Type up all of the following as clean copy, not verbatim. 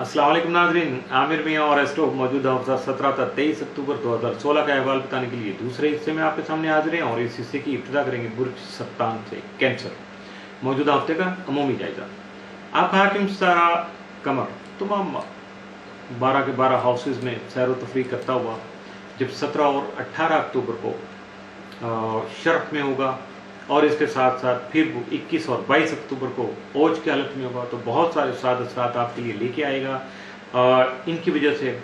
अस्सलाम वालेकुम नाज़रीन, आमिर मियाँ और एस्ट्रो मौजूदा हफ्ता 17 तक 23 अक्टूबर 2016 का अहवाल बताने के लिए दूसरे हिस्से में आपके सामने हाजिर हैं और इस हिस्से की इब्तिदा करेंगे बुर्ज सरतान से कैंसर। मौजूदा हफ्ते का अमूमी जायजा। आपका हाकिम सितारा कमर तमाम 12 के 12 हाउसेज में सैर व तफरीह करता हुआ जब 17 और 18 अक्टूबर को शर्फ में होगा और इसके साथ साथ फिर वो 21 और 22 अक्टूबर को ओज की हालत में होगा, तो बहुत सारे साद असरात आपके लिए लेके आएगा। इनकी वजह से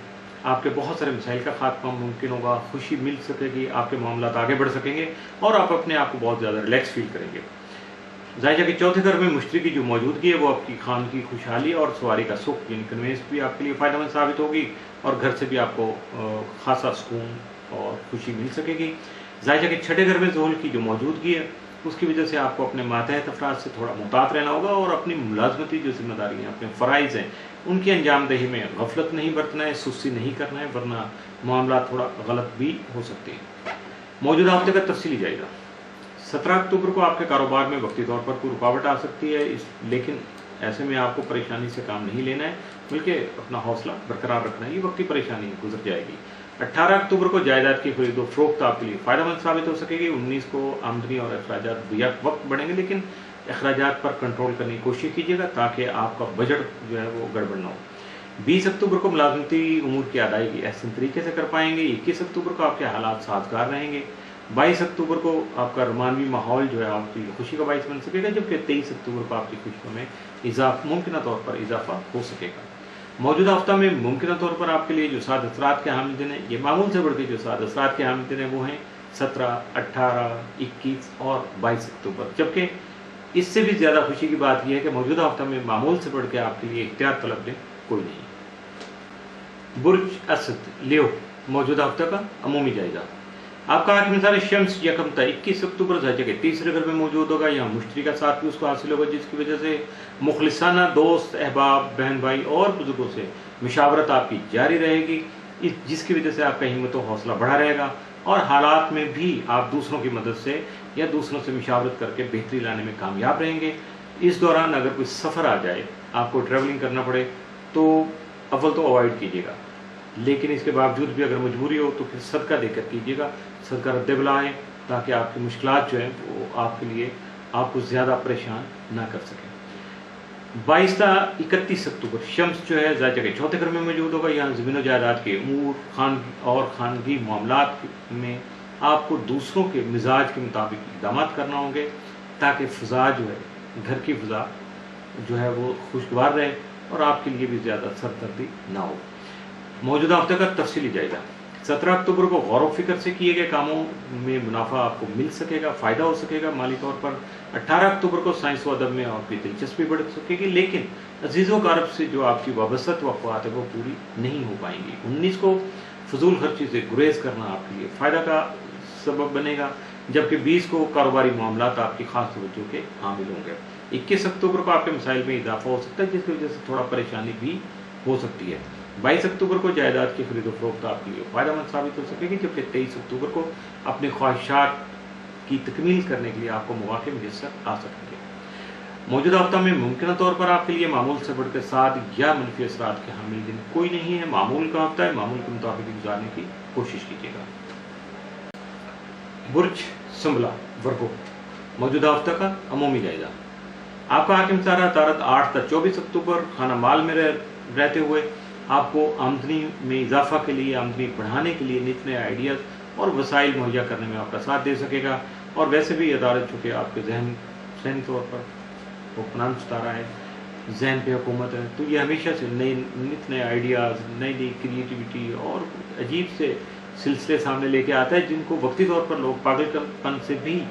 आपके बहुत सारे मसाइल का खात्मा मुमकिन होगा, खुशी मिल सकेगी, आपके मामला आगे बढ़ सकेंगे और आप अपने आप को बहुत ज़्यादा रिलैक्स फील करेंगे। जायजा के चौथे घर में मुश्तरी की जो मौजूदगी है वो आपकी खान की खुशहाली और सवारी का सुख यानी कन्वेंस भी आपके लिए फ़ायदेमंद साबित होगी और घर से भी आपको खासा सुकून और खुशी मिल सकेगी। जायजा के छठे घर में ज़ोहल की जो मौजूदगी है उसकी वजह से आपको अपने मातहत अफराद से थोड़ा मुतात रहना होगा और अपनी मुलाजमती जो जिम्मेदारी हैं, अपने फ़राइज़ हैं, उनकी अंजामदही में गफलत नहीं बरतना है, सुस्ती नहीं करना है, वरना मामला थोड़ा गलत भी हो सकते हैं। मौजूदा हफ्ते का तफसीली जायजा। 17 अक्टूबर को आपके कारोबार में वक्ती तौर पर कोई रुकावट आ सकती है, लेकिन ऐसे में आपको परेशानी से काम नहीं लेना है, बल्कि अपना हौसला बरकरार रखना है। ये वक्ती परेशानी गुजर जाएगी। 18 अक्टूबर को जायदाद की खरीदो फरोख्त आपके लिए फ़ायदेमंद साबित हो सकेगी। 19 को आमदनी और अखराजात बेहद वक्त बढ़ेंगे, लेकिन अखराजात पर कंट्रोल करने की कोशिश कीजिएगा ताकि आपका बजट जो है वो गड़बड़ ना हो। 20 अक्टूबर को मुलाजमती उमूर की अदायगी एहसन तरीके से कर पाएंगे। 21 अक्टूबर को आपके हालात साजगार रहेंगे। 22 अक्टूबर को आपका रोमानवी माहौल जो है आपकी खुशी का बाइस बन सकेगा, जबकि 23 अक्टूबर को आपकी खुशियों में मुमकिन तौर पर इजाफा हो सकेगा। मौजूदा हफ्ता में मुमकिन तौर पर आपके लिए जो साद असरात के हामिल दिन है, ये मामूल से बढ़ के जो साद असरात के हामिल दिन है वो हैं 17, 18, 21 और 22 अक्टूबर। जबकि इससे भी ज़्यादा खुशी की बात यह है कि मौजूदा हफ्ता में मामूल से बढ़ के आपके लिए इख्तियार तलब दिन कोई नहीं। बुर्ज असद लियो मौजूदा हफ्ते का अमूमी जायजा। आपका हाकिम मिसाल शम्स यकम तक 21 अक्टूबर जायजा के तीसरे घर में मौजूद होगा। यहाँ मुश्तरी का साथ भी उसको हासिल होगा, जिसकी वजह से मुखलिसाना दोस्त, अहबाब, बहन भाई और बुजुर्गों से मुशावरत आपकी जारी रहेगी, जिसकी वजह से आपका हिम्मत और हौसला बढ़ा रहेगा और हालात में भी आप दूसरों की मदद से या दूसरों से मुशावरत करके बेहतरी लाने में कामयाब रहेंगे। इस दौरान अगर कोई सफ़र आ जाए, आपको ट्रैवलिंग करना पड़े, तो अव्वल तो अवॉइड कीजिएगा, लेकिन इसके बावजूद भी अगर मजबूरी हो तो फिर सदका देकर कीजिएगा। सदका रद्द बला है ताकि आपकी मुश्किलात जो हैं वो आपके लिए आपको ज़्यादा परेशान ना कर सकें। 22 से 31 अक्टूबर शम्स जो है जायजा के चौथे घर में मौजूद होगा। यहाँ ज़मीन जायदाद के उमूर खानगी मामलात में आपको दूसरों के मिजाज के मुताबिक इक़दाम करना होंगे ताकि फ़ज़ा जो है, घर की फ़ज़ा जो है वो खुशगवार रहे और आपके लिए भी ज़्यादा सरदर्दी ना हो। मौजूदा हफ्ते का तफसीली जायजा। 17 अक्टूबर को गौर व फिक्र से किए गए कामों में मुनाफा आपको मिल सकेगा, फ़ायदा हो सकेगा माली तौर पर। 18 अक्टूबर को साइंस व अदब में आपकी दिलचस्पी बढ़ सकेगी, लेकिन अजीज़ों कारब से जो आपकी वाबसत वक़्वात है वो पूरी नहीं हो पाएंगी। 19 को फजूल खर्ची से गुरेज करना आपके लिए फ़ायदा का सबब बनेगा, जबकि 20 को कारोबारी मामलात आपकी खास तवज्जो के हामिल होंगे। 21 अक्टूबर को आपके मसाइल में इजाफा हो सकता है, जिसकी वजह से थोड़ा परेशानी भी हो सकती है। 22 अक्टूबर को जायदाद की खरीदो फरोख्त आपके लिए फ़ायदेमंद साबित हो सकेगी, जबकि 23 अक्टूबर को अपनी ख्वाहिशात की तकमील करने के लिए आपको मौके मुयस्सर आ सकेंगे। मौजूदा हफ्ता में मुमकिन तौर पर आपके लिए मामूल से बढ़कर साद या मनफी असरात के हामिल दिन कोई नहीं है। मामूल का हफ्ता है, मामूल के मुताबिक गुजारने की कोशिश कीजिएगा। बुर्ज संभला वर्गो मौजूदा हफ्ता का अमूमी जायजा। आपका हाकिम तारा तारत 8 से 24 अक्टूबर खाना माल में रहते हुए आपको आमदनी में इजाफा के लिए, आमदनी बढ़ाने के लिए नित नए आइडियाज़ और वसाइल मुहैया करने में आपका साथ दे सकेगा। और वैसे भी अदालत चूँकि आपके जहनी तौर पर हुक्मरान सितारा है, जहन पे हुकूमत है, तो ये हमेशा से नित नए आइडियाज़, नई नई क्रिएटिविटी और अजीब से सिलसिले सामने लेके आता है, जिनको वक्ती तौर पर लोग पागलपन से भी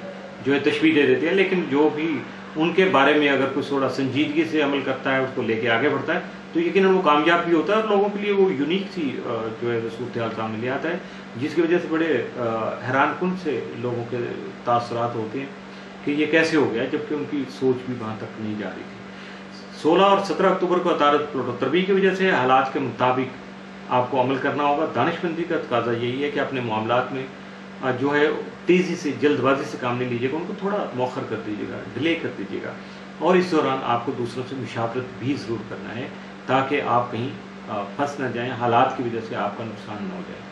जो है तशबीह दे देते हैं, लेकिन जो भी उनके बारे में अगर कोई थोड़ा संजीदगी से अमल करता है, उसको लेके आगे बढ़ता है, तो यकीनन वो कामयाब भी होता है और लोगों के लिए वो यूनिक सी जो है सूरत हाल सामने ले आता है, जिसकी वजह से बड़े हैरानकुन से लोगों के तासरात होते हैं कि ये कैसे हो गया, जबकि उनकी सोच भी वहाँ तक नहीं जा रही थी। 16 और 17 अक्टूबर को अतारत तरबी की वजह से हालात के मुताबिक आपको अमल करना होगा। दानिशमंदी का तकाजा यही है कि अपने मामलात में जो है तेज़ी से, जल्दबाजी से काम नहीं लीजिएगा, उनको थोड़ा मौखर कर दीजिएगा, डिले कर दीजिएगा। और इस दौरान आपको दूसरों से मुशावरत भी ज़रूर करना है تاکہ آپ کہیں پھنس نہ جائیں، حالات کی وجہ سے آپ کا نقصان نہ ہو جائے۔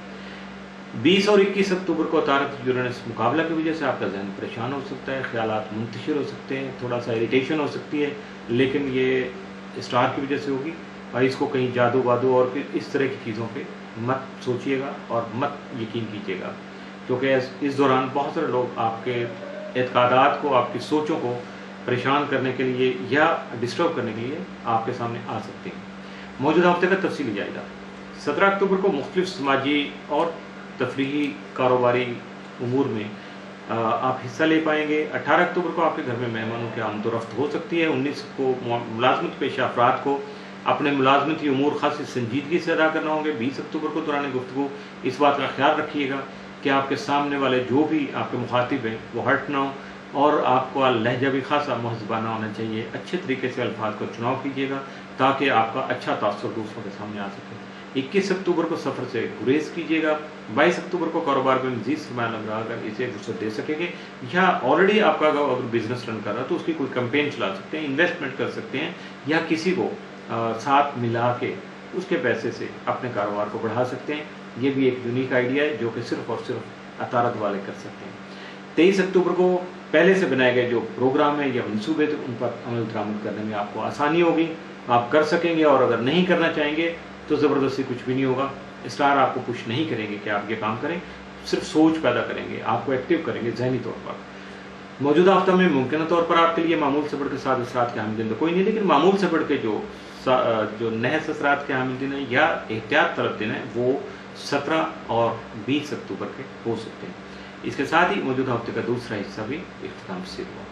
20 اور 21 اکتوبر کو عطارد یورینس مقابلہ کی وجہ سے آپ کا ذہن پریشان ہو سکتا ہے، خیالات منتشر ہو سکتے ہیں، تھوڑا سا اریٹیشن ہو سکتی ہے، لیکن یہ اسٹار کی وجہ سے ہوگی، اور اس کو کہیں جادو وادو اور پھر اس طرح کی چیزوں پہ مت سوچیے گا اور مت یقین کیجیے گا، کیونکہ اس دوران بہت سارے لوگ آپ کے اعتقادات کو، آپ کی سوچوں کو پریشان کرنے کے لیے یا ڈسٹرب کرنے کے لیے آپ کے سامنے آ سکتے ہیں۔ موجودہ ہفتے کا تفصیلی جائزہ۔ 17 اکتوبر کو مختلف سماجی اور تفریحی کاروباری امور میں آپ حصہ لے پائیں گے۔ 18 اکتوبر کو آپ کے گھر میں مہمانوں کی آمد و رفت ہو سکتی ہے۔ 19 کو ملازمت پیشہ افراد کو اپنے ملازمتی امور خاصی سنجیدگی سے ادا کرنا ہوں گے۔ 20 اکتوبر کو دوران گفتگو اس بات کا خیال رکھیے گا کہ آپ کے سامنے والے جو بھی آپ کے مخاطب ہیں وہ ہرٹ نہ ہوں، اور آپ کا لہجہ بھی خاصا مہذبانہ ہونا چاہیے۔ اچھے طریقے سے الفاظ کا چناؤ کیجیے گا تاکہ آپ کا اچھا تاثر دوسروں کے سامنے آ سکے۔ 21 اکتوبر کو سفر سے گریز کیجیے گا۔ 22 اکتوبر کو کاروبار میں مزید سرمایہ لگا کر اسے فرصت دے سکیں گے، یا آلریڈی آپ کا اگر بزنس رن کر رہا ہے تو اس کی کوئی کمپین چلا سکتے ہیں، انویسٹمنٹ کر سکتے ہیں، یا کسی کو ساتھ ملا کے اس کے پیسے سے اپنے کاروبار کو بڑھا سکتے ہیں۔ یہ بھی ایک یونیک آئیڈیا ہے جو کہ صرف اور صرف عطارد والے کر سکتے ہیں۔ 23 اکتوبر کو پہلے سے بنائے گئے جو پروگرام ہیں یا منصوبے تھے ان پر عمل درآمد کرنے میں آپ کو آسانی ہوگی، آپ کر سکیں گے، اور اگر نہیں کرنا چاہیں گے تو زبردستی کچھ بھی نہیں ہوگا۔ اسٹار آپ کو پش نہیں کریں گے کہ آپ یہ کام کریں، صرف سوچ پیدا کریں گے، آپ کو ایکٹیو کریں گے ذہنی طور پر۔ موجودہ ہفتہ میں ممکنہ طور پر آپ کے لیے معمول سے بڑھ کے 7 اثرات کے حامل دن تو کوئی نہیں، لیکن معمول سے بڑھ کے جو نحس اثرات کے حامل دن ہیں یا احتیاط طلب دن ہیں وہ 17 اور 20 اکتوبر کے ہو سکتے ہیں۔ اس کے ساتھ ہی موجودہ ہفتے کا دوسرا حصہ بھی اختتام سے ہوا۔